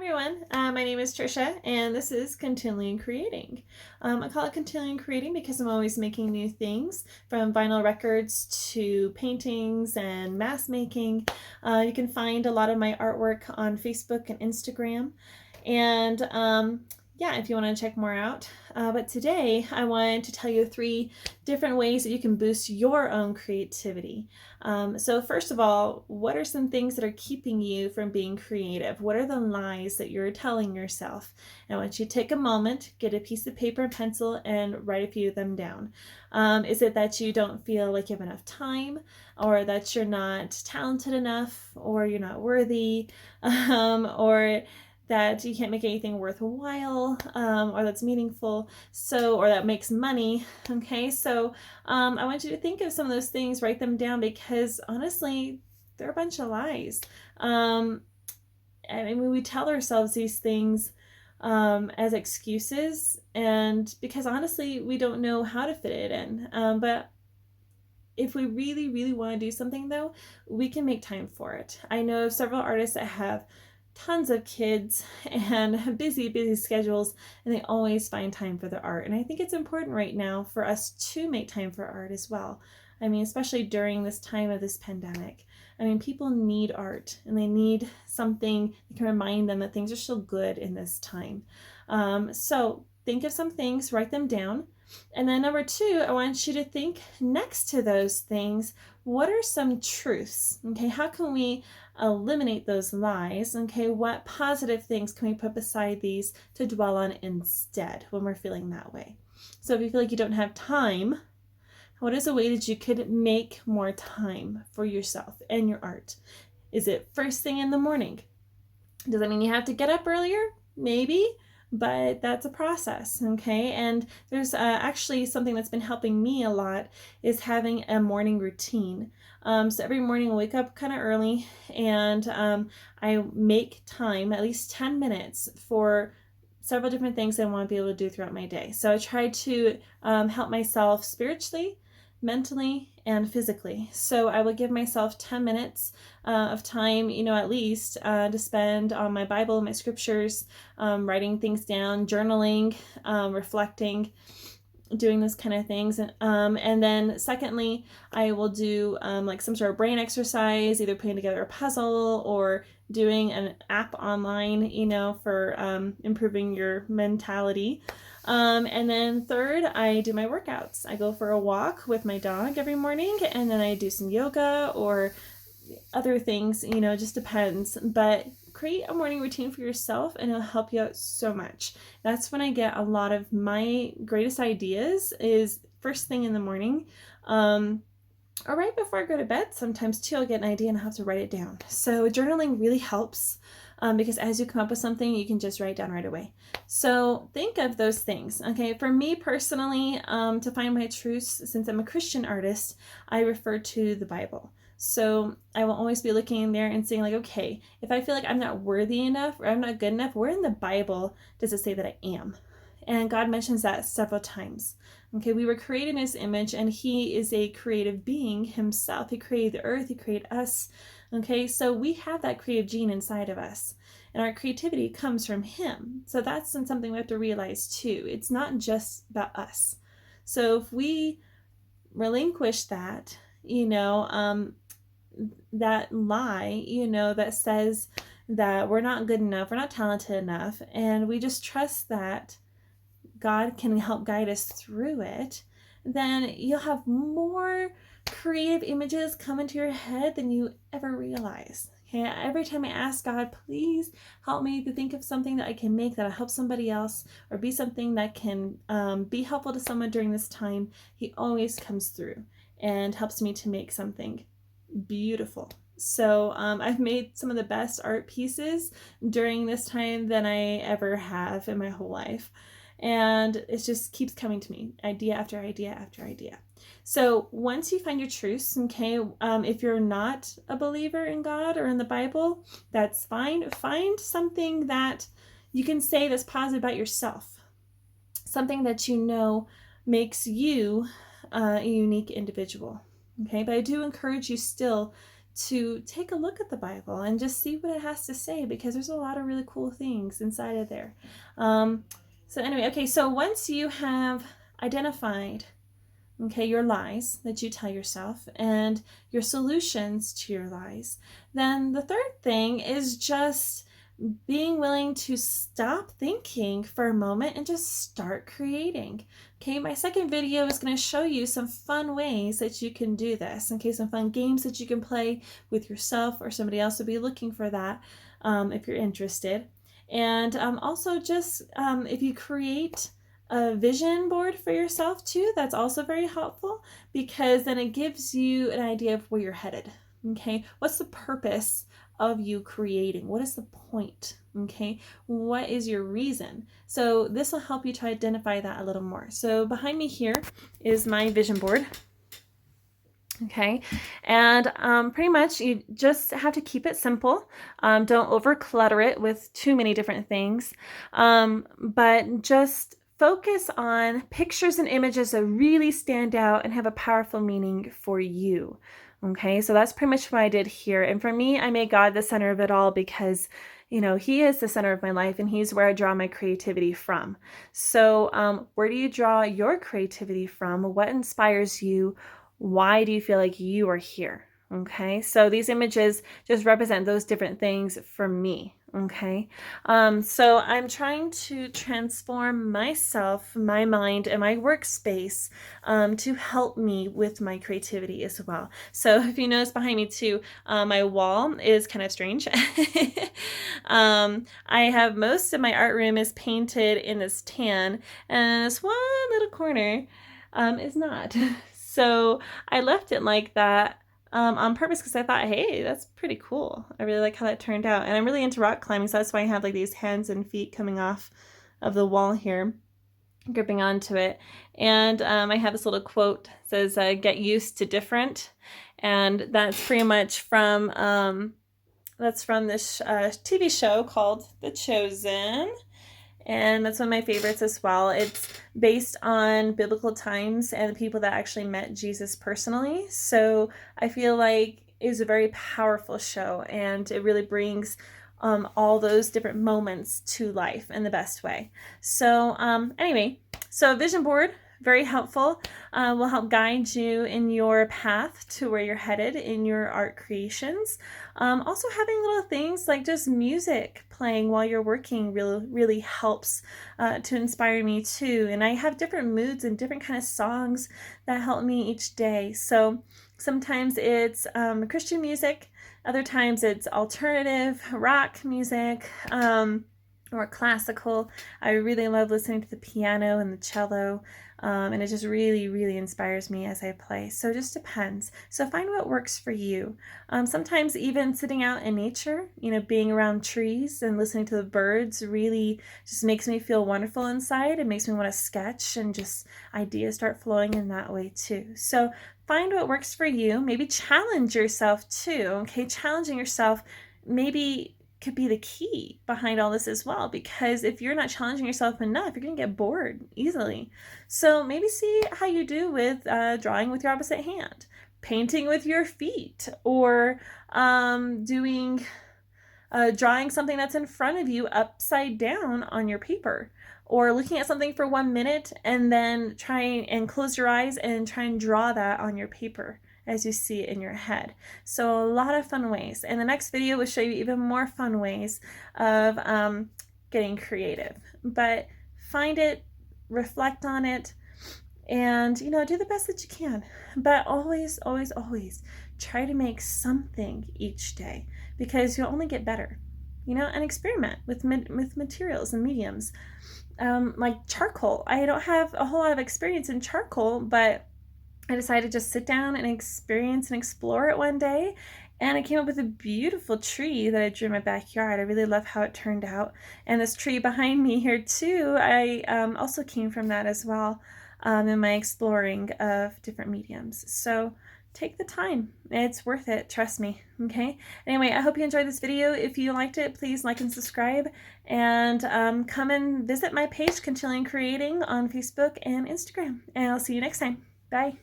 everyone. My name is Trisha, and this is Continually Creating. I call it Continually Creating because I'm always making new things, from vinyl records to paintings and mask making. You can find a lot of my artwork on Facebook and Instagram. And yeah, if you want to check more out. But today I wanted to tell you 3 different ways that you can boost your own creativity. So first of all, what are some things that are keeping you from being creative? What are the lies that you're telling yourself? And I want you to take a moment, get a piece of paper and pencil, and write a few of them down. Is it that you don't feel like you have enough time, or that you're not talented enough, or you're not worthy, or that you can't make anything worthwhile, or that's meaningful, or that makes money? Okay, so I want you to think of some of those things, write them down, because honestly, they're a bunch of lies. We tell ourselves these things as excuses, and because honestly, we don't know how to fit it in. But if we really, really want to do something, though, we can make time for it. I know several artists that have tons of kids and busy schedules, and they always find time for their art. And I think it's important right now for us to make time for art as well. I mean, especially during this time of this pandemic. I mean, people need art, and they need something that can remind them that things are still good in this time. So think of some things, write them down. And then number 2, I want you to think next to those things, what are some truths? Okay, how can we eliminate those lies? Okay, what positive things can we put beside these to dwell on instead when we're feeling that way? So if you feel like you don't have time, what is a way that you could make more time for yourself and your art? Is it first thing in the morning? Does that mean you have to get up earlier? Maybe, but that's a process, okay? And there's actually something that's been helping me a lot is having a morning routine. So every morning I wake up kind of early, and I make time, at least 10 minutes, for several different things I want to be able to do throughout my day. So I try to help myself spiritually, mentally, and physically. So I will give myself 10 minutes of time, at least, to spend on my Bible, my scriptures, writing things down, journaling, reflecting, doing those kind of things. And then secondly, I will do like some sort of brain exercise, either putting together a puzzle or doing an app online, for improving your mentality. And then third, I do my workouts. I go for a walk with my dog every morning, and then I do some yoga or other things, just depends. But create a morning routine for yourself, and it'll help you out so much. That's when I get a lot of my greatest ideas, is first thing in the morning. Or right before I go to bed, sometimes too, I'll get an idea and I'll have to write it down. So journaling really helps, because as you come up with something, you can just write it down right away. So think of those things. Okay, for me personally, to find my truths, since I'm a Christian artist, I refer to the Bible. So I will always be looking in there and saying, like, okay, if I feel like I'm not worthy enough or I'm not good enough, where in the Bible does it say that I am? And God mentions that several times. Okay, we were created in His image, and He is a creative being Himself. He created the earth, He created us. Okay, so we have that creative gene inside of us, and our creativity comes from Him. So that's something we have to realize too. It's not just about us. So if we relinquish that, that lie, that says that we're not good enough, we're not talented enough, and we just trust that God can help guide us through it, then you'll have more creative images come into your head than you ever realize. Okay, every time I ask God, please help me to think of something that I can make that'll help somebody else, or be something that can be helpful to someone during this time, He always comes through and helps me to make something beautiful. So I've made some of the best art pieces during this time than I ever have in my whole life. And it just keeps coming to me, idea after idea after idea. So once you find your truths, okay, if you're not a believer in God or in the Bible, that's fine. Find something that you can say that's positive about yourself, something that makes you a unique individual. Okay, but I do encourage you still to take a look at the Bible and just see what it has to say, because there's a lot of really cool things inside of there. So anyway, okay, so once you have identified, okay, your lies that you tell yourself and your solutions to your lies, then the third thing is just being willing to stop thinking for a moment and just start creating. Okay, my second video is going to show you some fun ways that you can do this. Okay, some fun games that you can play with yourself, or somebody else will be looking for that if you're interested. And also just if you create a vision board for yourself too, that's also very helpful, because then it gives you an idea of where you're headed. Okay, what's the purpose of you creating? What is the point? Okay, what is your reason? So this will help you to identify that a little more. So behind me here is my vision board. Okay, and pretty much you just have to keep it simple. Don't over clutter it with too many different things, but just focus on pictures and images that really stand out and have a powerful meaning for you. Okay, so that's pretty much what I did here. And for me, I made God the center of it all, because you know, He is the center of my life, and He's where I draw my creativity from. So where do you draw your creativity from? What inspires you? Why do you feel like you are here? Okay, so these images just represent those different things for me. Okay, so I'm trying to transform myself, my mind, and my workspace to help me with my creativity as well. So if you notice behind me too, my wall is kind of strange. I have most of my art room is painted in this tan, and this one little corner is not. So I left it like that on purpose, because I thought, hey, that's pretty cool. I really like how that turned out. And I'm really into rock climbing, so that's why I have like these hands and feet coming off of the wall here, gripping onto it. And I have this little quote that says, get used to different. And that's pretty much from this TV show called The Chosen. And that's one of my favorites as well. It's based on biblical times and the people that actually met Jesus personally. So I feel like it's a very powerful show, and it really brings all those different moments to life in the best way. So anyway, so a vision board, very helpful, will help guide you in your path to where you're headed in your art creations. Also having little things like just music playing while you're working really helps to inspire me too. And I have different moods and different kind of songs that help me each day. So sometimes it's Christian music, other times it's alternative rock music, or classical. I really love listening to the piano and the cello, and it just really inspires me as I play. So it just depends. So find what works for you. Sometimes even sitting out in nature, you know, being around trees and listening to the birds really just makes me feel wonderful inside. It makes me want to sketch, and just ideas start flowing in that way too. So find what works for you. Maybe challenge yourself too. Okay, challenging yourself maybe could be the key behind all this as well, because if you're not challenging yourself enough, you're going to get bored easily. So maybe see how you do with drawing with your opposite hand, painting with your feet, or drawing something that's in front of you upside down on your paper, or looking at something for 1 minute and then try and close your eyes and try and draw that on your paper as you see it in your head. So a lot of fun ways. And the next video will show you even more fun ways of getting creative. But find it, reflect on it, and you know, do the best that you can. But always try to make something each day, because you'll only get better. You know, and experiment with materials and mediums. Like charcoal. I don't have a whole lot of experience in charcoal, but I decided to just sit down and experience and explore it one day, and I came up with a beautiful tree that I drew in my backyard. I really love how it turned out. And this tree behind me here too, I also came from that as well in my exploring of different mediums. So take the time. It's worth it. Trust me. Okay. Anyway, I hope you enjoyed this video. If you liked it, please like and subscribe, and come and visit my page, Contillion Creating, on Facebook and Instagram. And I'll see you next time. Bye.